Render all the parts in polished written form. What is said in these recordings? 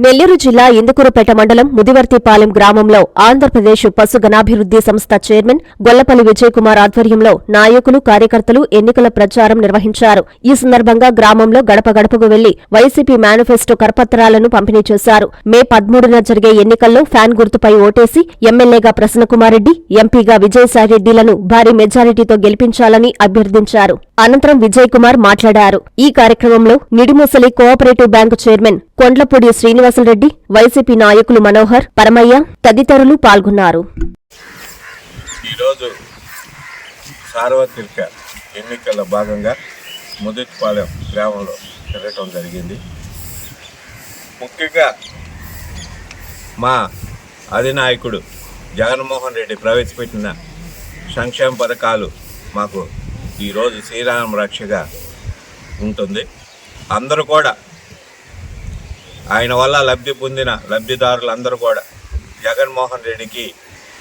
నెల్లూరు జిల్లా ఇందుకూరుపేట మండలం ముదివర్తిపాలెం గ్రామంలో ఆంధ్రప్రదేశ్ పశుగణాభివృద్ధి సంస్థ చైర్మన్ గొల్లపల్లి విజయ్ కుమార్ ఆధ్వర్యంలో నాయకులు కార్యకర్తలు ఎన్నికల ప్రచారం నిర్వహించారు. ఈ సందర్భంగా గ్రామంలో గడప గడపకు వెళ్లి వైసీపీ మేనిఫెస్టో కరపత్రాలను పంపిణీ చేశారు. మే 13న జరిగే ఎన్నికల్లో ఫ్యాన్ గుర్తుపై ఓటేసి ఎమ్మెల్యేగా ప్రసన్నకుమారెడ్డి, ఎంపీగా విజయసాయిరెడ్డిలను భారీ మెజారిటీతో గెలిపించాలని అభ్యర్థించారు. అనంతరం విజయ్ కుమార్ మాట్లాడారు. ఈ కార్యక్రమంలో Nidimusali cooperative bank chairman Kondlapudi Srinivasareddy, YCP నాయకులు మనోహర్, పరమయ్య తదితరులు పాల్గొన్నారు. ఈరోజు సార్వత్రిక ఎన్నికల్లో భాగంగా ముదివర్తిపాలెం గ్రామంలో జరగటం జరిగింది. ముఖ్యంగా మా అధినాయకుడు జగన్మోహన్ రెడ్డి ప్రవేశపెట్టిన సంక్షేమ పథకాలు మాకు ఈరోజు శ్రీరామ రక్షగా ఉంటుంది. అందరూ కూడా ఆయన వల్ల లబ్ధి పొందిన లబ్ధిదారులందరూ కూడా జగన్మోహన్ రెడ్డికి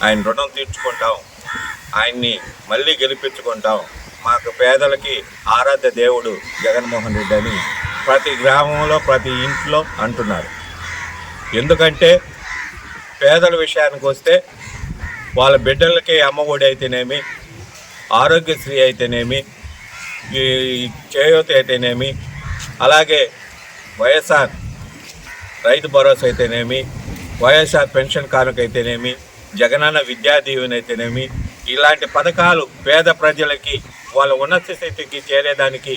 ఆయన రుణం తీర్చుకుంటాం, ఆయన్ని మళ్ళీ గెలిపించుకుంటాం, మాకు పేదలకి ఆరాధ్య దేవుడు జగన్మోహన్ రెడ్డి అని ప్రతి గ్రామంలో ప్రతి ఇంట్లో అంటున్నారు. ఎందుకంటే పేదల విషయానికి వస్తే వాళ్ళ బిడ్డలకి అమ్మఒడి అయితేనేమి, ఆరోగ్యశ్రీ అయితేనేమి, ఈ చేయూత అయితేనేమి, అలాగే వైఎస్ఆర్ రైతు భరోసా అయితేనేమి, వైఎస్ఆర్ పెన్షన్ కానుక అయితేనేమి, జగనన్న విద్యా దీవెన అయితేనేమి, ఇలాంటి పథకాలు పేద ప్రజలకి వాళ్ళ ఉన్నత స్థితికి చేరేదానికి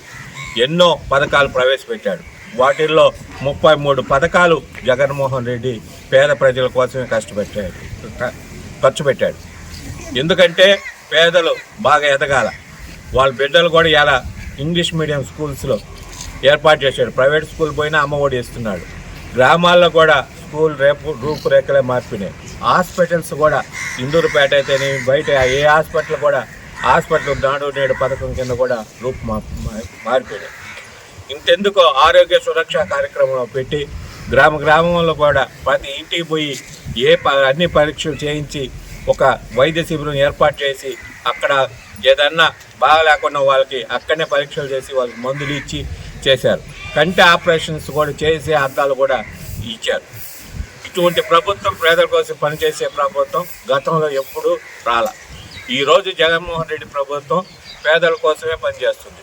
ఎన్నో పథకాలు ప్రవేశపెట్టాడు. వాటిల్లో 33 పథకాలు జగన్మోహన్ రెడ్డి పేద ప్రజల కోసమే ఖర్చు పెట్టాడు. ఎందుకంటే పేదలు బాగా ఎదగాల, వాళ్ళ బిడ్డలు కూడా ఇలా ఇంగ్లీష్ మీడియం స్కూల్స్లో ఏర్పాటు చేశాడు. ప్రైవేట్ స్కూల్ పోయినా అమ్మఒడి ఇస్తున్నాడు. గ్రామాల్లో కూడా స్కూల్ రూపురేఖలే మార్పినాయి. హాస్పిటల్స్ కూడా ఇందూరుపేట అయితేనే బయట ఏ హాస్పిటల్ కూడా హాస్పిటల్ నాడు నేడు పథకం కింద కూడా మారిపోయినాయి. ఇంతెందుకు ఆరోగ్య సురక్ష కార్యక్రమం పెట్టి గ్రామంలో కూడా ప్రతి ఇంటికి పోయి అన్ని పరీక్షలు చేయించి ఒక వైద్య శిబిరం ఏర్పాటు చేసి అక్కడ ఏదన్నా బాగా లేకుండా వాళ్ళకి అక్కడనే పరీక్షలు చేసి వాళ్ళకి మందులు ఇచ్చి చేశారు. కంటి ఆపరేషన్స్ కూడా చేసే అద్దాలు కూడా ఇచ్చారు. ఇటువంటి ప్రభుత్వం పేదల కోసం పనిచేసే ప్రభుత్వం గతంలో ఎప్పుడూ రాల. ఈరోజు జగన్మోహన్ రెడ్డి ప్రభుత్వం పేదల కోసమే పనిచేస్తుంది.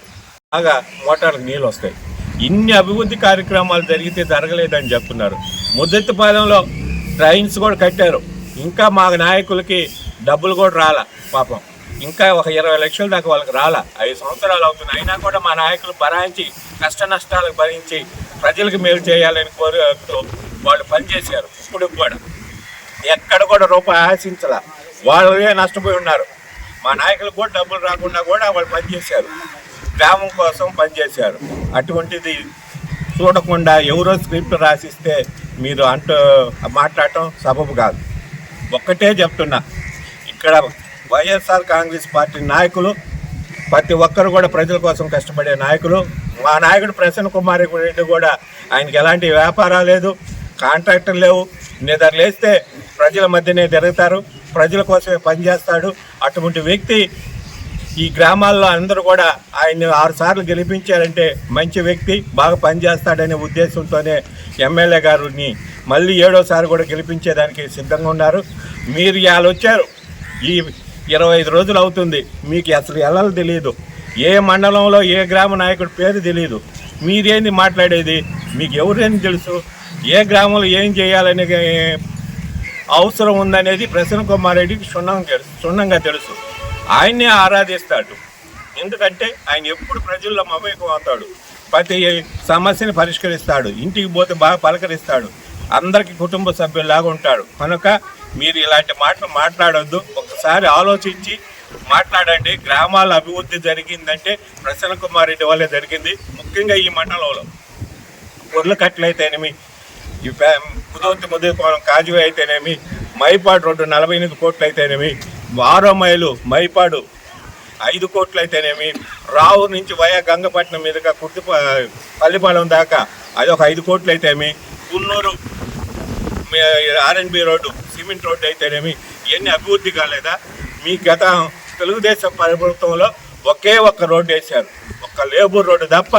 బాగా మోటార్లకు నీళ్ళు వస్తాయి. ఇన్ని అభివృద్ధి కార్యక్రమాలు జరిగితే జరగలేదని చెప్తున్నారు. ముదివర్తిపాలెంలో ట్రైన్స్ కూడా కట్టారు. ఇంకా మా నాయకులకి డబ్బులు కూడా రాలా పాపం. ఇంకా ఒక 20 లక్షల దాకా వాళ్ళకి రాలా. 5 సంవత్సరాలు అవుతుంది. అయినా కూడా మా నాయకులు భరాయించి కష్ట నష్టాలకు భరించి ప్రజలకు మేలు చేయాలని కోరుతూ వాళ్ళు పనిచేశారు. ఇప్పుడు కూడా ఎక్కడ కూడా రూపాయి ఆశించాల, వాళ్ళే నష్టపోయి ఉన్నారు. మా నాయకులకు కూడా డబ్బులు రాకుండా కూడా వాళ్ళు పనిచేశారు, గ్రామం కోసం పనిచేశారు. అటువంటిది చూడకుండా ఎవరో స్క్రిప్ట్ రాసిస్తే మీరు మాట్లాడటం సబబు కాదు. ఒక్కటే చెప్తున్నా, ఇక్కడ వైఎస్ఆర్ కాంగ్రెస్ పార్టీ నాయకులు ప్రతి ఒక్కరు కూడా ప్రజల కోసం కష్టపడే నాయకులు. మా నాయకుడు ప్రసన్నకుమారెడ్డి కూడా ఆయనకి ఎలాంటి వ్యాపారాలు లేదు, కాంట్రాక్టర్ లేవు. నిద్ర లేస్తే ప్రజల మధ్యనే తిరుగుతారు, ప్రజల కోసమే పనిచేస్తాడు. అటువంటి వ్యక్తి ఈ గ్రామాల్లో అందరూ కూడా ఆయన్ని 6 సార్లు గెలిపించారంటే మంచి వ్యక్తి, బాగా పనిచేస్తాడనే ఉద్దేశంతోనే ఎమ్మెల్యే గారిని మళ్ళీ 7వ సారి కూడా గెలిపించేదానికి సిద్ధంగా ఉన్నారు. మీరు ఇవాళ వచ్చారు, ఈ 25 రోజులు అవుతుంది, మీకు అసలు ఎలాలో తెలియదు, ఏ మండలంలో ఏ గ్రామ నాయకుడి పేరు తెలియదు. మీరేంది మాట్లాడేది? మీకు ఎవరేంది తెలుసు? ఏ గ్రామంలో ఏం చేయాలనే అవసరం ఉందనేది ప్రసన్నకుమారెడ్డికి క్షుణ్ణంగా తెలుసు. ఆయన్నే ఆరాధిస్తాడు. ఎందుకంటే ఆయన ఎప్పుడు ప్రజల్లో మమేకం అవుతాడు, ప్రతి సమస్యని పరిష్కరిస్తాడు, ఇంటికి పోతే బాగా పలకరిస్తాడు, అందరికీ కుటుంబ సభ్యుల్లాగా ఉంటాడు. కనుక మీరు ఇలాంటి మాటలు మాట్లాడొద్దు, ఒకసారి ఆలోచించి మాట్లాడండి. గ్రామాల అభివృద్ధి జరిగిందంటే ప్రసన్నకుమారెడ్డి వల్లే జరిగింది. ముఖ్యంగా ఈ మండలంలో పొర్లకట్లు అయితేనేమి, ఈ ముదివర్తిపాలెం కాజువే అయితేనేమి, మైపాడు రోడ్డు 48 కోట్లు అయితేనేమి, 6వ మైలు మైపాడు 5 కోట్లు అయితేనేమి, రావు నుంచి వయా గంగపట్నం మీదుగా పల్లిపాలెం దాకా అది ఒక 5 కోట్లు అయితేనేమి, Kunnur R&B road cement road అయితేనేమి, ఇవన్నీ అభివృద్ధి కాలేదా? మీ గత తెలుగుదేశం ప్రభుత్వంలో ఒకే ఒక్క రోడ్డు వేశారు, ఒక్క లేబర్ రోడ్డు తప్ప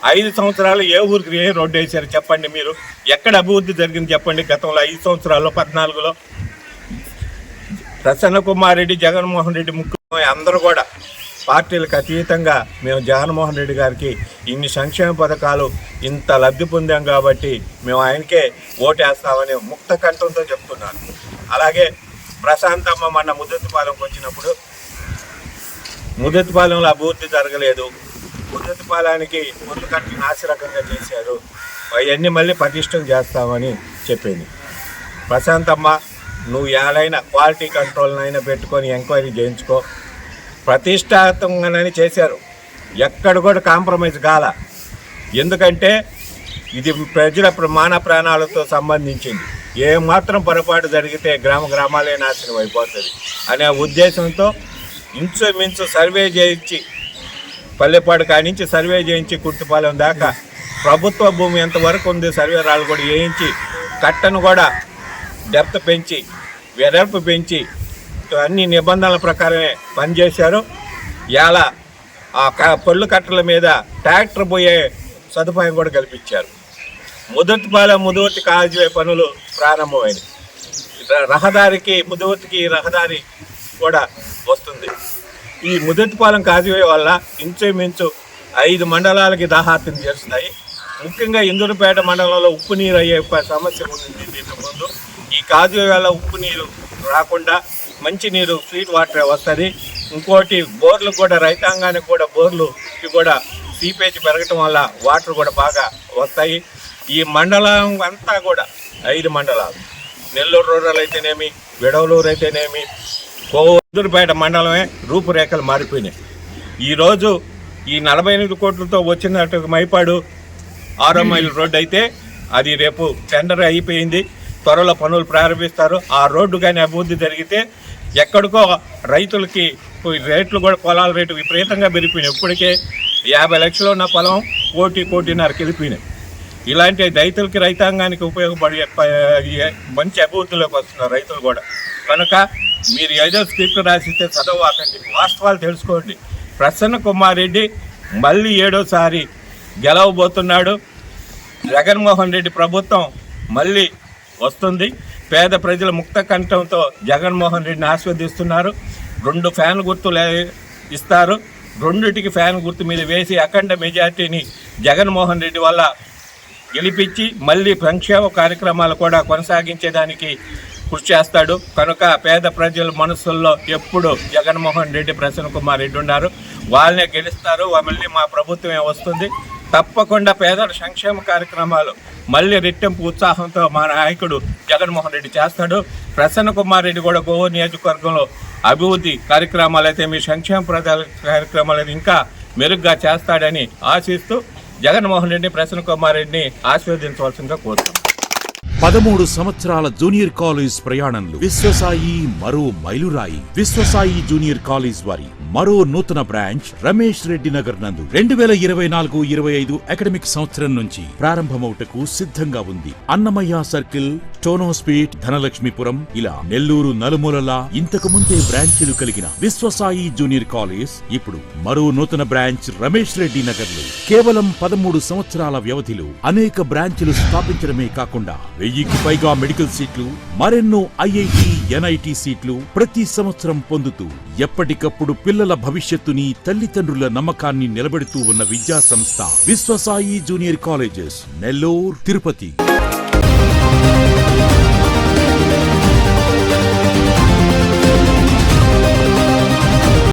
5 సంవత్సరాలు ఏ ఊరికి ఏ రోడ్డు వేశారు చెప్పండి మీరు? ఎక్కడ అభివృద్ధి జరిగింది చెప్పండి? గతంలో 5 సంవత్సరాల్లో 14లో ప్రసన్న కుమార్ రెడ్డి, జగన్మోహన్ రెడ్డి ముఖ్యమంత్రి అందరూ కూడా పార్టీలకు అతీతంగా మేము జగన్మోహన్ రెడ్డి గారికి ఇన్ని సంక్షేమ పథకాలు ఇంత లబ్ధి పొందాం కాబట్టి మేము ఆయనకే ఓటేస్తామని ముక్త కంఠంతో చెప్తున్నాను. అలాగే ప్రశాంతమ్మ మొన్న ముద్దెత్తిపాలెంకి వచ్చినప్పుడు ముద్దెత్తిపాలెంలో అభివృద్ధి జరగలేదు, ముద్దెత్తిపాలెంకి ముందు కట్టి నాసిరకంగా చేశారు, అవన్నీ మళ్ళీ పటిష్టం చేస్తామని చెప్పింది. ప్రశాంతమ్మ, నువ్వు ఏలైనా క్వాలిటీ కంట్రోల్నైనా పెట్టుకొని ఎంక్వైరీ చేయించుకో. ప్రతిష్టాత్మకంగానే చేశారు, ఎక్కడ కూడా కాంప్రమైజ్ కాల. ఎందుకంటే ఇది ప్రజల మాన ప్రాణాలతో సంబంధించింది. ఏమాత్రం పొరపాటు జరిగితే గ్రామాలే నాశనం అయిపోతుంది అనే ఉద్దేశంతో ఇంచుమించు సర్వే చేయించి పల్లెపాడు కానించి సర్వే చేయించి కుర్తిపాలెం దాకా ప్రభుత్వ భూమి ఎంతవరకు ఉంది సర్వే రాళ్ళు కూడా వేయించి కట్టను కూడా డెప్త్ పెంచి వెడల్పు పెంచి అన్ని నిబంధనల ప్రకారమే పనిచేశారు. ఇలా ఆ పళ్ళు కట్టల మీద ట్రాక్టర్ పోయే సదుపాయం కూడా కల్పించారు. ముదివర్తి కాజువే పనులు ప్రారంభమైనవి. రహదారికి ముదివర్తికి రహదారి కూడా వస్తుంది. ఈ ముదివర్తిపాలెం కాజువే వల్ల ఇంచుమించు 5 మండలాలకి దాహార్తిని చేస్తున్నాయి. ముఖ్యంగా ఇందూరుపేట మండలంలో ఉప్పు నీరు అయ్యే సమస్య ఉంది. దీనికి ముందు ఈ కాజువే వల్ల ఉప్పు నీరు రాకుండా మంచి నీరు స్వీట్ వాటర్ వస్తుంది. ఇంకోటి బోర్లు కూడా రైతాంగానికి కూడా బోర్లుకి కూడా సీపేజ్ పెరగటం వల్ల వాటర్ కూడా బాగా వస్తాయి. ఈ మండలం అంతా కూడా 5 మండలాలు, నెల్లూరు రూరల్ అయితేనేమి, విడవలూరు అయితేనేమి, ఇందూరుపేట మండలమే రూపురేఖలు మారిపోయినాయి. ఈరోజు ఈ 48 కోట్లతో వచ్చినట్టు మైపాడు 6వ మైలు రోడ్డు అయితే అది రేపు టెండర్ అయిపోయింది, త్వరలో పనులు ప్రారంభిస్తారు. ఆ రోడ్డు కానీ అభివృద్ధి జరిగితే ఎక్కడికో రైతులకి రేట్లు కూడా పొలాల రేటు విపరీతంగా పెరిగిపోయినాయి. ఇప్పటికే 50 లక్షలు ఉన్న పొలం 1.5 వెళ్ళిపోయినాయి. ఇలాంటి రైతులకి రైతాంగానికి ఉపయోగపడే మంచి అభివృద్ధిలోకి వస్తున్నారు రైతులు కూడా. కనుక మీరు ఏదో స్క్రిప్ట్ రాసిస్తే చదవకండి, వాస్తవాలు తెలుసుకోండి. ప్రసన్న కుమార్ రెడ్డి మళ్ళీ 7వసారి గెలవబోతున్నాడు. జగన్మోహన్ రెడ్డి ప్రభుత్వం మళ్ళీ వస్తుంది. పేద ప్రజల ముక్త కంఠంతో జగన్మోహన్ రెడ్డిని ఆస్వాదిస్తున్నారు. 2 ఫ్యాన్ గుర్తులు ఇస్తారు. 2టికి ఫ్యాన్ గుర్తు మీద వేసి అఖండ మెజార్టీని జగన్మోహన్ రెడ్డి వల్ల గెలిపించి మళ్ళీ సంక్షేమ కార్యక్రమాలు కూడా కొనసాగించేదానికి కృషి చేస్తాడు. కనుక పేద ప్రజల మనసుల్లో ఎప్పుడు జగన్మోహన్ రెడ్డి, ప్రసన్న కుమార్ రెడ్డి ఉన్నారు. వాళ్ళనే గెలుస్తారు. మళ్ళీ మా ప్రభుత్వమే వస్తుంది. తప్పకుండా పేదల సంక్షేమ కార్యక్రమాలు మళ్ళీ రెట్టింపు ఉత్సాహంతో మా నాయకుడు జగన్మోహన్ రెడ్డి చేస్తాడు. ప్రసన్న కుమార్ రెడ్డి కూడా గోవూరు నియోజకవర్గంలో అభివృద్ధి కార్యక్రమాలు అయితే మీ సంక్షేమ కార్యక్రమాలు ఇంకా మెరుగ్గా చేస్తాడని ఆశిస్తూ జగన్మోహన్ రెడ్డి, ప్రసన్న కుమార్ రెడ్డిని ఆశీర్వదించవలసిందిగా కోరుతున్నాను. 13 సంవత్సరాల జూనియర్ కాలేజ్ ప్రయాణంలో విశ్వసాయి మరో మైలురాయి. విశ్వసాయి జూనియర్ కాలేజ్ వారి మరో నూతన బ్రాంచ్ రమేష్ రెడ్డి నగర్ నందు 2024-25 అకాడమిక్ సంవత్సరం నుంచి ప్రారంభమవుటకు సిద్ధంగా ఉంది. అన్నమయ్య సర్కిల్, టోనోస్పీట్, ధనలక్ష్మీపురం ఇలా నెల్లూరు నలుమూలలా ఇంతకు ముందే బ్రాంచీలు కలిగిన విశ్వసాయి జూనియర్ కాలేజ్ ఇప్పుడు మరో నూతన బ్రాంచ్ రమేష్ రెడ్డి నగర్ లో కేవలం 13 సంవత్సరాల వ్యవధిలో అనేక బ్రాంచీలు స్థాపించడమే కాకుండా 1000కి పైగా మెడికల్ సీట్లు, మరెన్నో ఐఐటి, ఎన్ఐటి సీట్లు ప్రతి సంవత్సరం పొందుతూ ఎప్పటికప్పుడు పిల్లల భవిష్యత్తుని, తల్లిదండ్రుల నమ్మకాన్ని నిలబెడుతూ ఉన్న విద్యా సంస్థ విశ్వసాయి జూనియర్ కాలేజెస్, నెల్లూరు, తిరుపతి.